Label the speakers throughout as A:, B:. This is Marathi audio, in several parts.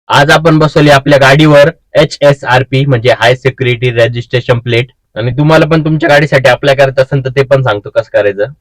A: आज आपण बसवली आपल्या गाडीवर HSRP म्हणजे हाय सिक्युरिटी रजिस्ट्रेशन प्लेट. आणि तुम्हाला पण तुमच्या गाडीसाठी अप्लाय करायचं असेल तर ते पण सांगतो कसं करायचं.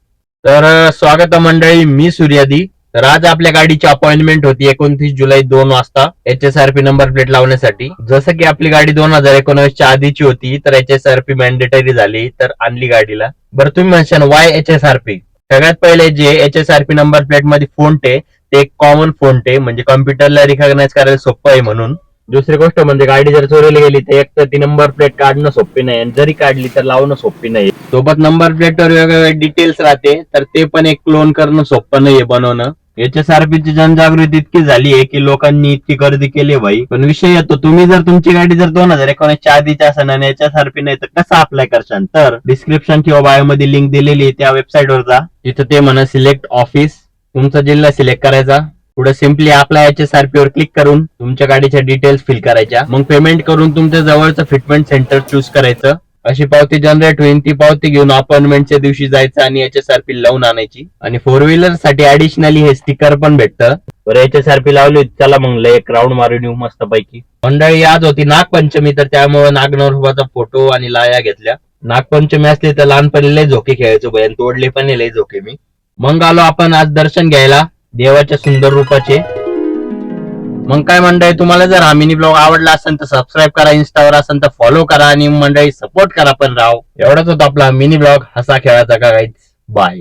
A: तर स्वागत आहे मंडळी, मी सूर्यादी. तर आज आपल्या गाडीची अपॉइंटमेंट होती 29 जुलै 2 वाजता HSRP नंबर प्लेट लावण्यासाठी. जसं की आपली गाडी 2019च्या आधीची होती तर HSRP मॅन्डेटरी झाली तर आणली गाडीला. बरं तुम्ही म्हणशाल वाय HSRP? सगळ्यात पहिले जे HSRP नंबर प्लेट मध्ये फोन्ट आहे ते एक कॉमन फोन्ट आहे, म्हणजे कॉम्प्युटरला रिकॉग्नाइज करायला सोपं आहे म्हणून. दुसरी गोष्ट म्हणजे गाडी जर चोरीला गेली तर एक तर ती नंबर प्लेट काढणं सोपी नाही आणि जरी काढली तर लावणं सोपी नाही. सोबत नंबर प्लेटवर वेगवेगळे डिटेल्स राहते तर ते पण एक क्लोन करणं सोपं नाहीये बनवणं. HSRPची जनजागृती इतकी झाली आहे की लोकांनी इतकी गर्दी केली भाई. पण विषय येतो, तुम्ही जर तुमची गाडी जर 2019च्या आधीच्या असेल आणि HSRP नाही तर कसं अप्लाय करशाल? तर डिस्क्रिप्शन किंवा बायो मध्ये लिंक दिलेली आहे, त्या वेबसाईट वर जा. तिथं ते म्हणा सिलेक्ट ऑफिस, तुमचा जिल्हा सिलेक्ट करायचा. पुढे सिम्पली आपल्या HSRP वर क्लिक करून तुमच्या गाडीच्या डिटेल्स फिल करायच्या. मग पेमेंट करून तुमच्या जवळचं फिटमेंट सेंटर चूज करायचं. अशी पावती जनरेट होईल, ती पावती घेऊन अपॉइंटमेंटच्या दिवशी जायचं आणि HSRP लावून आणायची. आणि 4 व्हीलर साठी ऍडिशनली हे स्टिकर पण भेटतं. बरं HSRP लावली, चला मग एक राऊंड मारून येऊ मस्त पैकी. मंडळी आज होती नागपंचमी तर त्यामुळे नागनरबाचा फोटो आणि लाया घेतल्या. नागपंचमी असली तर लहानपणी लय झोके खेळायचो भयन, तोडले पण लय झोके मी. मग आलो आपण आज दर्शन घ्यायला देवाच्या सुंदर रूपाचे. मग काय मंडळी, तुम्हाला जर हा मिनी ब्लॉग आवडला असेल तर सबस्क्राईब करा, इंस्टावर असेल तर फॉलो करा आणि मंडळी सपोर्ट करा पण राव. एवढाच होता आपला मिनी ब्लॉग हसा खेळाचा का गाईज. बाय.